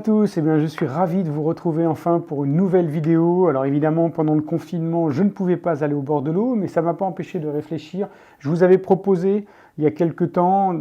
tous, je suis ravi de vous retrouver enfin pour une nouvelle vidéo. Alors évidemment, pendant le confinement, je ne pouvais pas aller au bord de l'eau, mais ça ne m'a pas empêché de réfléchir. Je vous avais proposé, il y a quelques temps,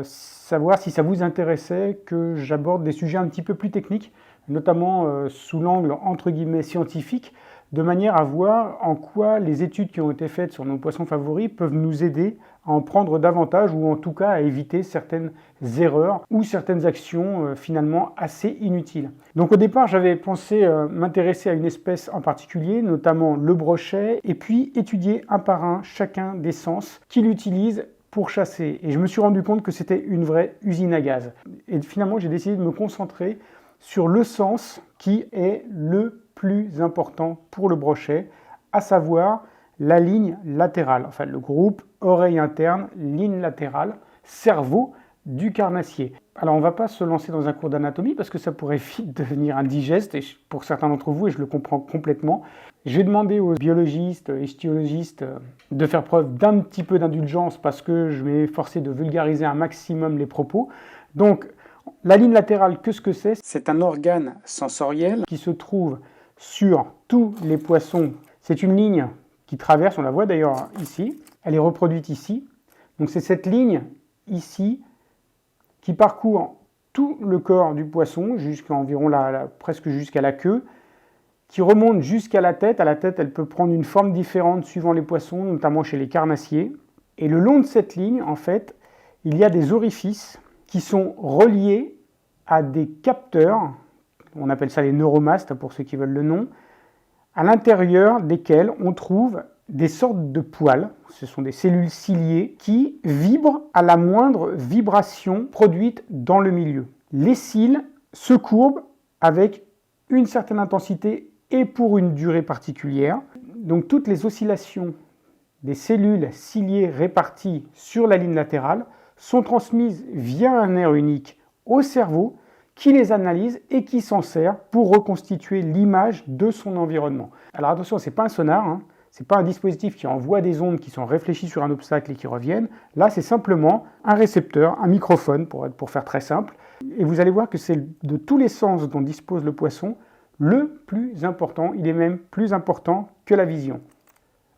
savoir si ça vous intéressait que j'aborde des sujets un petit peu plus techniques, notamment sous l'angle entre guillemets scientifique, de manière à voir en quoi les études qui ont été faites sur nos poissons favoris peuvent nous aider à en prendre davantage ou en tout cas à éviter certaines erreurs ou certaines actions finalement assez inutiles. Donc au départ, j'avais pensé m'intéresser à une espèce en particulier, notamment le brochet, et puis étudier un par un chacun des sens qu'il utilise pour chasser. Et je me suis rendu compte que c'était une vraie usine à gaz. Et finalement, j'ai décidé de me concentrer sur le sens qui est le plus important pour le brochet, à savoir la ligne latérale, enfin le groupe oreille interne, ligne latérale, cerveau du carnassier. Alors on ne va pas se lancer dans un cours d'anatomie parce que ça pourrait vite devenir indigeste, et pour certains d'entre vous, et je le comprends complètement, j'ai demandé aux biologistes, ichthyologistes de faire preuve d'un petit peu d'indulgence parce que je vais m'efforcer de vulgariser un maximum les propos. Donc la ligne latérale, qu'est-ce que c'est? C'est un organe sensoriel qui se trouve sur tous les poissons. C'est une ligne qui traverse, on la voit d'ailleurs ici, elle est reproduite ici. Donc c'est cette ligne ici qui parcourt tout le corps du poisson, jusqu'à environ presque jusqu'à la queue, qui remonte jusqu'à la tête. À la tête, elle peut prendre une forme différente suivant les poissons, notamment chez les carnassiers. Et le long de cette ligne, en fait, il y a des orifices qui sont reliés à des capteurs, on appelle ça les neuromastes pour ceux qui veulent le nom, à l'intérieur desquels on trouve des sortes de poils, ce sont des cellules ciliées qui vibrent à la moindre vibration produite dans le milieu. Les cils se courbent avec une certaine intensité et pour une durée particulière. Donc toutes les oscillations des cellules ciliées réparties sur la ligne latérale sont transmises via un nerf unique au cerveau qui les analyse et qui s'en sert pour reconstituer l'image de son environnement. Alors attention, ce n'est pas un sonar, ce n'est pas un dispositif qui envoie des ondes qui sont réfléchies sur un obstacle et qui reviennent. Là, c'est simplement un récepteur, un microphone, pour faire très simple. Et vous allez voir que c'est de tous les sens dont dispose le poisson le plus important. Il est même plus important que la vision.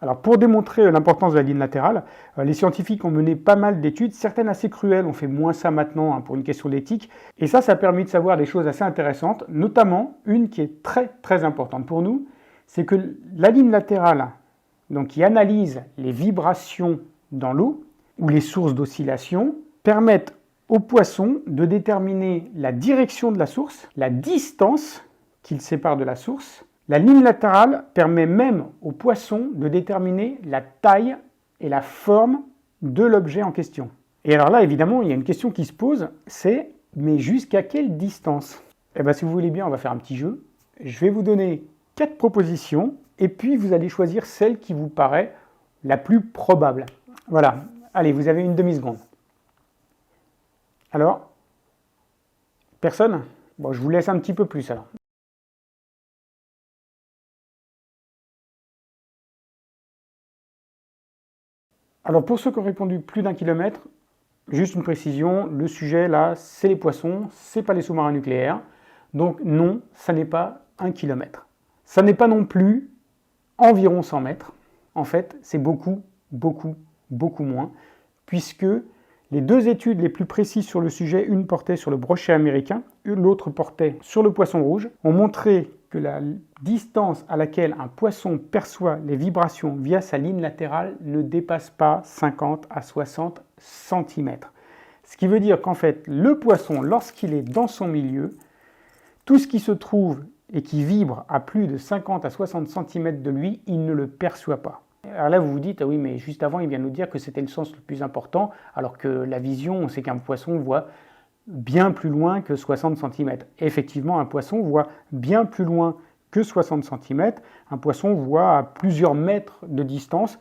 Alors pour démontrer l'importance de la ligne latérale, les scientifiques ont mené pas mal d'études, certaines assez cruelles, on fait moins ça maintenant pour une question d'éthique, et ça a permis de savoir des choses assez intéressantes, notamment une qui est très très importante pour nous, c'est que la ligne latérale, donc qui analyse les vibrations dans l'eau, ou les sources d'oscillation, permettent au poisson de déterminer la direction de la source, la distance qu'il sépare de la source. La ligne latérale permet même au poisson de déterminer la taille et la forme de l'objet en question. Et alors là, évidemment, il y a une question qui se pose, c'est mais jusqu'à quelle distance? Eh bien, si vous voulez bien, on va faire un petit jeu. Je vais vous donner 4 propositions, et puis vous allez choisir celle qui vous paraît la plus probable. Voilà, allez, vous avez une demi-seconde. Alors, personne? Bon, je vous laisse un petit peu plus alors. Alors pour ceux qui ont répondu plus d'1 kilomètre, juste une précision, le sujet là, c'est les poissons, c'est pas les sous-marins nucléaires. Donc non, ça n'est pas 1 kilomètre. Ça n'est pas non plus environ 100 mètres. En fait, c'est beaucoup, beaucoup, beaucoup moins, puisque les 2 études les plus précises sur le sujet, une portait sur le brochet américain, l'autre portait sur le poisson rouge, ont montré que la distance à laquelle un poisson perçoit les vibrations via sa ligne latérale ne dépasse pas 50 à 60 cm. Ce qui veut dire qu'en fait, le poisson, lorsqu'il est dans son milieu, tout ce qui se trouve et qui vibre à plus de 50 à 60 cm de lui, il ne le perçoit pas. Alors là, vous vous dites, ah oui, mais juste avant, il vient nous dire que c'était le sens le plus important, alors que la vision, on sait qu'un poisson voit bien plus loin que 60 cm. Effectivement, un poisson voit bien plus loin que 60 cm. Un poisson voit à plusieurs mètres de distance.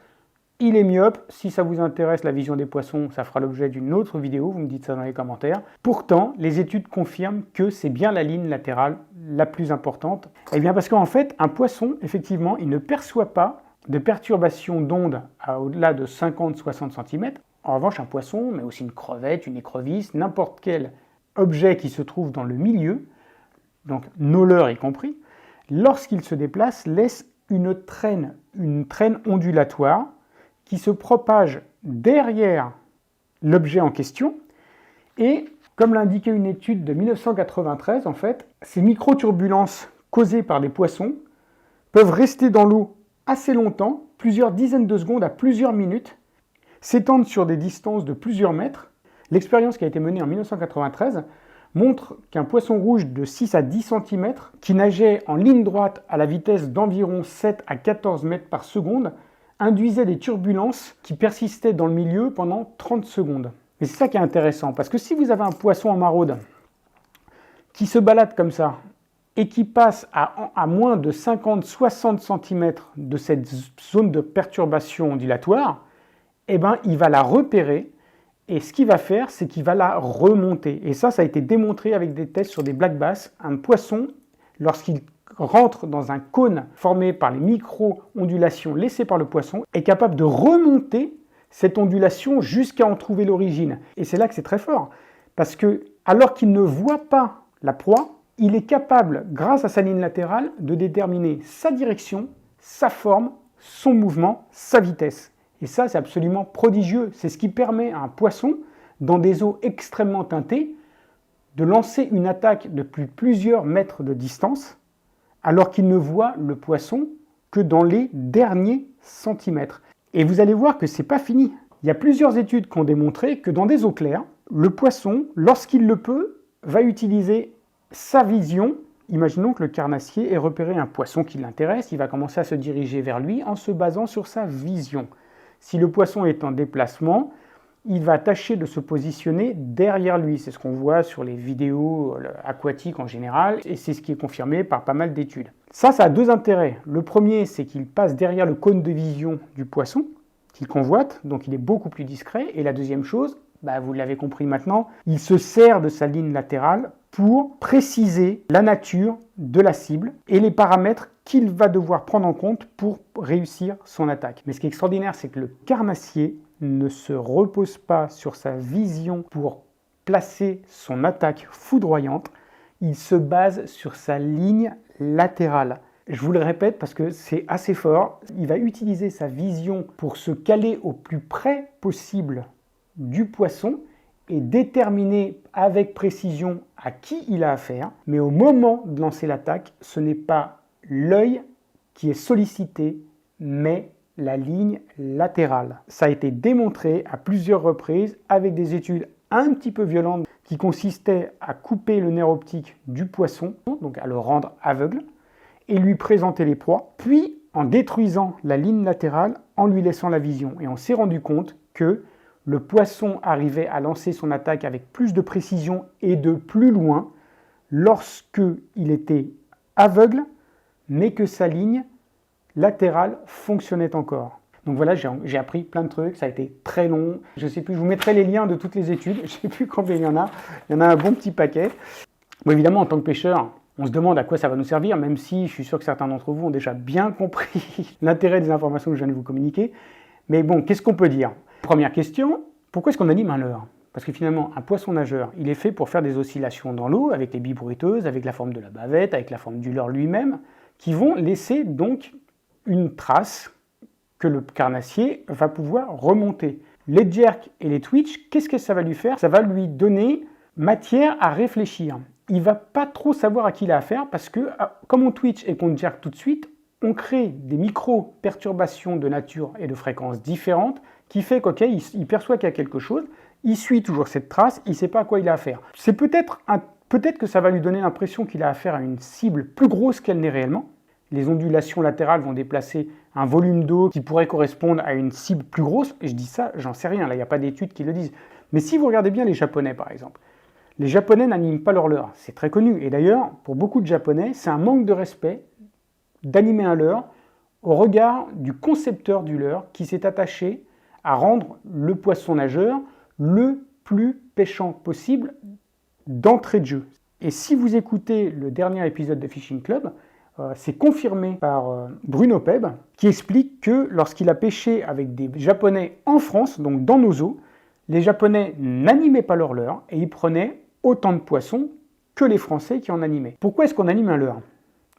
Il est myope. Si ça vous intéresse, la vision des poissons, ça fera l'objet d'une autre vidéo. Vous me dites ça dans les commentaires. Pourtant, les études confirment que c'est bien la ligne latérale la plus importante. Eh bien, parce qu'en fait, un poisson, effectivement, il ne perçoit pas de perturbation d'ondes au-delà de 50-60 cm. En revanche, un poisson, mais aussi une crevette, une écrevisse, n'importe quel objet qui se trouve dans le milieu, donc nos leurres y compris, lorsqu'ils se déplacent, laissent une traîne ondulatoire qui se propage derrière l'objet en question. Et comme l'indiquait une étude de 1993, en fait, ces micro-turbulences causées par des poissons peuvent rester dans l'eau assez longtemps, plusieurs dizaines de secondes à plusieurs minutes, s'étendent sur des distances de plusieurs mètres. L'expérience qui a été menée en 1993 montre qu'un poisson rouge de 6 à 10 cm qui nageait en ligne droite à la vitesse d'environ 7 à 14 mètres par seconde induisait des turbulences qui persistaient dans le milieu pendant 30 secondes. Mais c'est ça qui est intéressant, parce que si vous avez un poisson en maraude qui se balade comme ça et qui passe à moins de 50-60 cm de cette zone de perturbation ondulatoire, eh ben, il va la repérer. Et ce qu'il va faire, c'est qu'il va la remonter. Et ça a été démontré avec des tests sur des black bass. Un poisson, lorsqu'il rentre dans un cône formé par les micro-ondulations laissées par le poisson, est capable de remonter cette ondulation jusqu'à en trouver l'origine. Et c'est là que c'est très fort. Parce que, alors qu'il ne voit pas la proie, il est capable, grâce à sa ligne latérale, de déterminer sa direction, sa forme, son mouvement, sa vitesse. Et ça, c'est absolument prodigieux. C'est ce qui permet à un poisson, dans des eaux extrêmement teintées, de lancer une attaque de plusieurs mètres de distance, alors qu'il ne voit le poisson que dans les derniers centimètres. Et vous allez voir que ce n'est pas fini. Il y a plusieurs études qui ont démontré que dans des eaux claires, le poisson, lorsqu'il le peut, va utiliser sa vision. Imaginons que le carnassier ait repéré un poisson qui l'intéresse, il va commencer à se diriger vers lui en se basant sur sa vision. Si le poisson est en déplacement, il va tâcher de se positionner derrière lui. C'est ce qu'on voit sur les vidéos aquatiques en général, et c'est ce qui est confirmé par pas mal d'études. Ça a deux intérêts. Le premier, c'est qu'il passe derrière le cône de vision du poisson, qu'il convoite, donc il est beaucoup plus discret. Et la deuxième chose, vous l'avez compris maintenant, il se sert de sa ligne latérale pour préciser la nature de la cible et les paramètres qu'il va devoir prendre en compte pour réussir son attaque. Mais ce qui est extraordinaire, c'est que le carnassier ne se repose pas sur sa vision pour placer son attaque foudroyante, il se base sur sa ligne latérale. Je vous le répète parce que c'est assez fort, il va utiliser sa vision pour se caler au plus près possible du poisson et déterminer avec précision à qui il a affaire, mais au moment de lancer l'attaque, ce n'est pas l'œil qui est sollicité, mais la ligne latérale. Ça a été démontré à plusieurs reprises avec des études un petit peu violentes qui consistaient à couper le nerf optique du poisson, donc à le rendre aveugle, et lui présenter les proies, puis en détruisant la ligne latérale, en lui laissant la vision. Et on s'est rendu compte que le poisson arrivait à lancer son attaque avec plus de précision et de plus loin lorsqu'il était aveugle, mais que sa ligne latérale fonctionnait encore. Donc voilà, j'ai appris plein de trucs, ça a été très long. Je ne sais plus, je vous mettrai les liens de toutes les études, je ne sais plus combien il y en a. Il y en a un bon petit paquet. Bon, évidemment, en tant que pêcheur, on se demande à quoi ça va nous servir, même si je suis sûr que certains d'entre vous ont déjà bien compris l'intérêt des informations que je viens de vous communiquer. Mais bon, qu'est-ce qu'on peut dire ? Première question, pourquoi est-ce qu'on anime un leurre ? Parce que finalement, un poisson nageur, il est fait pour faire des oscillations dans l'eau, avec les billes bruiteuses, avec la forme de la bavette, avec la forme du leurre lui-même, qui vont laisser donc une trace que le carnassier va pouvoir remonter. Les jerks et les twitch, qu'est-ce que ça va lui faire ? Ça va lui donner matière à réfléchir. Il ne va pas trop savoir à qui il a affaire parce que, comme on twitch et qu'on jerk tout de suite, on crée des micro-perturbations de nature et de fréquence différentes qui fait qu'ok, il perçoit qu'il y a quelque chose, il suit toujours cette trace, il ne sait pas à quoi il a affaire. C'est peut-être que ça va lui donner l'impression qu'il a affaire à une cible plus grosse qu'elle n'est réellement. Les ondulations latérales vont déplacer un volume d'eau qui pourrait correspondre à une cible plus grosse. Et je dis ça, j'en sais rien, là, il n'y a pas d'études qui le disent. Mais si vous regardez bien les Japonais, par exemple, les Japonais n'animent pas leur leurre, c'est très connu. Et d'ailleurs, pour beaucoup de Japonais, c'est un manque de respect d'animer un leurre au regard du concepteur du leurre qui s'est attaché à rendre le poisson nageur le plus pêchant possible d'entrée de jeu. Et si vous écoutez le dernier épisode de Fishing Club, c'est confirmé par Bruno Peb, qui explique que lorsqu'il a pêché avec des Japonais en France, donc dans nos eaux, les Japonais n'animaient pas leur leurre et ils prenaient autant de poissons que les Français qui en animaient. Pourquoi est-ce qu'on anime un leurre?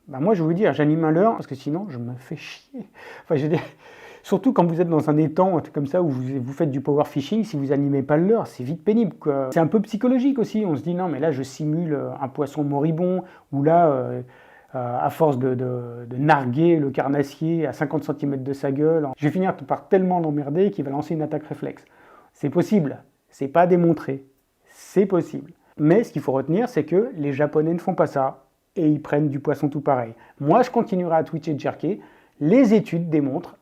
Ben moi, je vais vous dire, j'anime un leurre parce que sinon, je me fais chier. Enfin, je veux dire, surtout quand vous êtes dans un étang, un truc comme ça, où vous faites du power fishing, si vous animez pas le leurre, c'est vite pénible, quoi. C'est un peu psychologique aussi. On se dit, non, mais là, je simule un poisson moribond, ou là, à force de narguer le carnassier à 50 cm de sa gueule, je vais finir par tellement l'emmerder qu'il va lancer une attaque réflexe. C'est possible. C'est pas démontré. C'est possible. Mais ce qu'il faut retenir, c'est que les Japonais ne font pas ça. Et ils prennent du poisson tout pareil. Moi, je continuerai à twitcher et jerker. Les études démontrent,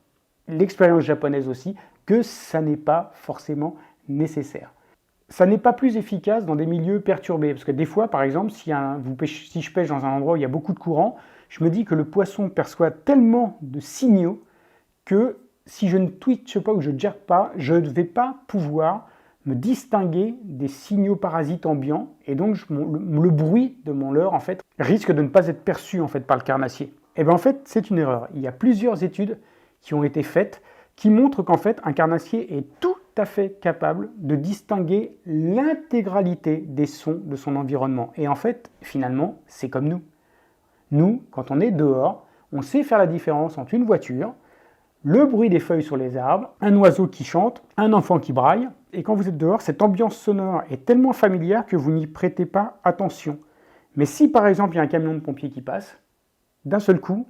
l'expérience japonaise aussi, que ça n'est pas forcément nécessaire. Ça n'est pas plus efficace dans des milieux perturbés. Parce que des fois, par exemple, si je pêche dans un endroit où il y a beaucoup de courant, je me dis que le poisson perçoit tellement de signaux que si je ne twitche pas ou je ne jerk pas, je ne vais pas pouvoir me distinguer des signaux parasites ambiants, et donc le bruit de mon leurre en fait risque de ne pas être perçu en fait par le carnassier. Et bien en fait c'est une erreur. Il y a plusieurs études qui ont été faites qui montrent qu'en fait un carnassier est tout à fait capable de distinguer l'intégralité des sons de son environnement. Et en fait finalement c'est comme nous. Nous, quand on est dehors, on sait faire la différence entre une voiture, le bruit des feuilles sur les arbres, un oiseau qui chante, un enfant qui braille. Et quand vous êtes dehors, cette ambiance sonore est tellement familière que vous n'y prêtez pas attention. Mais si par exemple il y a un camion de pompiers qui passe, d'un seul coup,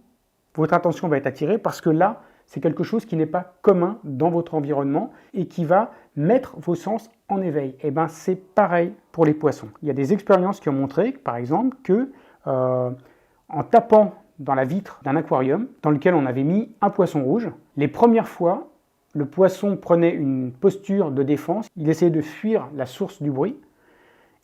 votre attention va être attirée parce que là, c'est quelque chose qui n'est pas commun dans votre environnement et qui va mettre vos sens en éveil. Et bien c'est pareil pour les poissons. Il y a des expériences qui ont montré, par exemple, que en tapant dans la vitre d'un aquarium dans lequel on avait mis un poisson rouge, les premières fois, le poisson prenait une posture de défense, il essayait de fuir la source du bruit,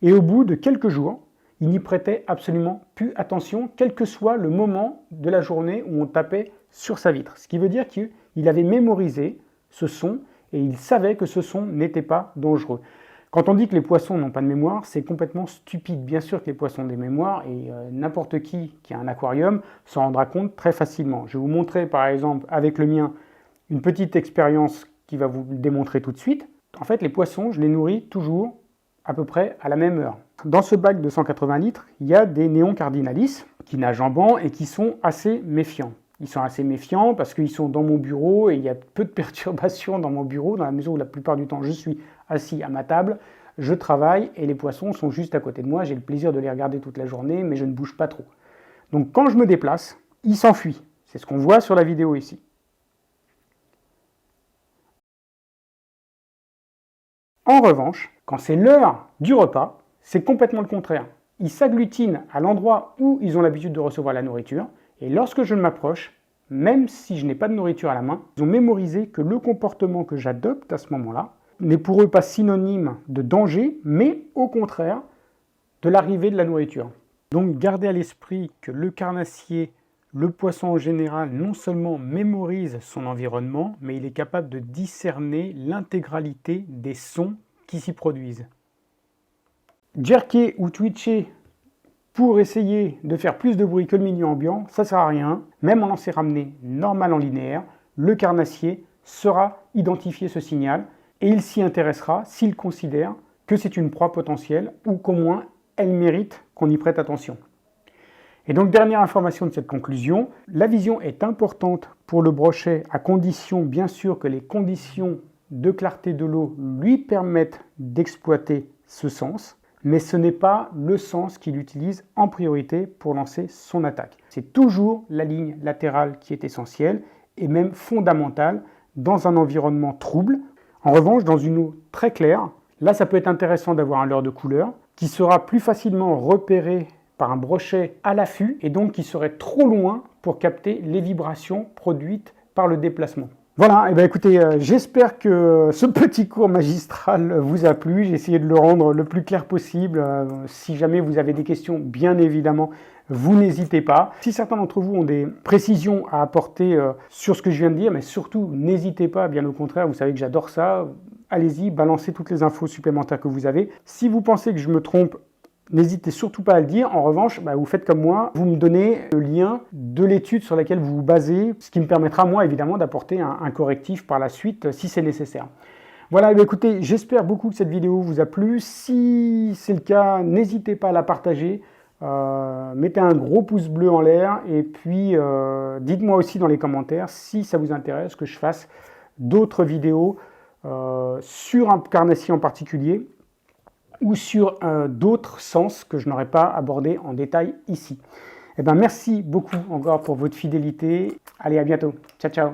et au bout de quelques jours, il n'y prêtait absolument plus attention, quel que soit le moment de la journée où on tapait sur sa vitre. Ce qui veut dire qu'il avait mémorisé ce son, et il savait que ce son n'était pas dangereux. Quand on dit que les poissons n'ont pas de mémoire, c'est complètement stupide. Bien sûr que les poissons ont des mémoires, et n'importe qui a un aquarium s'en rendra compte très facilement. Je vais vous montrer par exemple avec le mien une petite expérience qui va vous le démontrer tout de suite. En fait, les poissons, je les nourris toujours à peu près à la même heure. Dans ce bac de 180 litres, il y a des néons cardinalis qui nagent en banc et qui sont assez méfiants. Ils sont assez méfiants parce qu'ils sont dans mon bureau et il y a peu de perturbations dans mon bureau, dans la mesure où la plupart du temps je suis assis à ma table, je travaille et les poissons sont juste à côté de moi. J'ai le plaisir de les regarder toute la journée, mais je ne bouge pas trop. Donc quand je me déplace, ils s'enfuient. C'est ce qu'on voit sur la vidéo ici. En revanche, quand c'est l'heure du repas, c'est complètement le contraire. Ils s'agglutinent à l'endroit où ils ont l'habitude de recevoir la nourriture, et lorsque je m'approche, même si je n'ai pas de nourriture à la main, ils ont mémorisé que le comportement que j'adopte à ce moment-là n'est pour eux pas synonyme de danger, mais au contraire de l'arrivée de la nourriture. Donc gardez à l'esprit que le carnassier, le poisson en général, non seulement mémorise son environnement, mais il est capable de discerner l'intégralité des sons qui s'y produisent. Jerker ou twitcher pour essayer de faire plus de bruit que le milieu ambiant, ça ne sert à rien. Même en lancer ramené normal en linéaire, le carnassier saura identifier ce signal et il s'y intéressera s'il considère que c'est une proie potentielle ou qu'au moins elle mérite qu'on y prête attention. Et donc dernière information de cette conclusion, la vision est importante pour le brochet à condition bien sûr que les conditions de clarté de l'eau lui permettent d'exploiter ce sens. Mais ce n'est pas le sens qu'il utilise en priorité pour lancer son attaque. C'est toujours la ligne latérale qui est essentielle et même fondamentale dans un environnement trouble. En revanche, dans une eau très claire, là ça peut être intéressant d'avoir un leurre de couleur qui sera plus facilement repéré par un brochet à l'affût et donc qui serait trop loin pour capter les vibrations produites par le déplacement. Voilà, et bien écoutez, j'espère que ce petit cours magistral vous a plu. J'ai essayé de le rendre le plus clair possible. Si jamais vous avez des questions, bien évidemment, vous n'hésitez pas. Si certains d'entre vous ont des précisions à apporter sur ce que je viens de dire, mais surtout, n'hésitez pas, bien au contraire, vous savez que j'adore ça. Allez-y, balancez toutes les infos supplémentaires que vous avez. Si vous pensez que je me trompe, n'hésitez surtout pas à le dire. En revanche, vous faites comme moi, vous me donnez le lien de l'étude sur laquelle vous vous basez, ce qui me permettra, moi, évidemment, d'apporter un correctif par la suite si c'est nécessaire. Voilà, eh bien, écoutez, j'espère beaucoup que cette vidéo vous a plu. Si c'est le cas, n'hésitez pas à la partager. Mettez un gros pouce bleu en l'air et puis dites-moi aussi dans les commentaires si ça vous intéresse que je fasse d'autres vidéos sur un carnassier en particulier ou sur d'autres sens que je n'aurais pas abordé en détail ici. Eh bien, merci beaucoup encore pour votre fidélité. Allez, à bientôt. Ciao, ciao.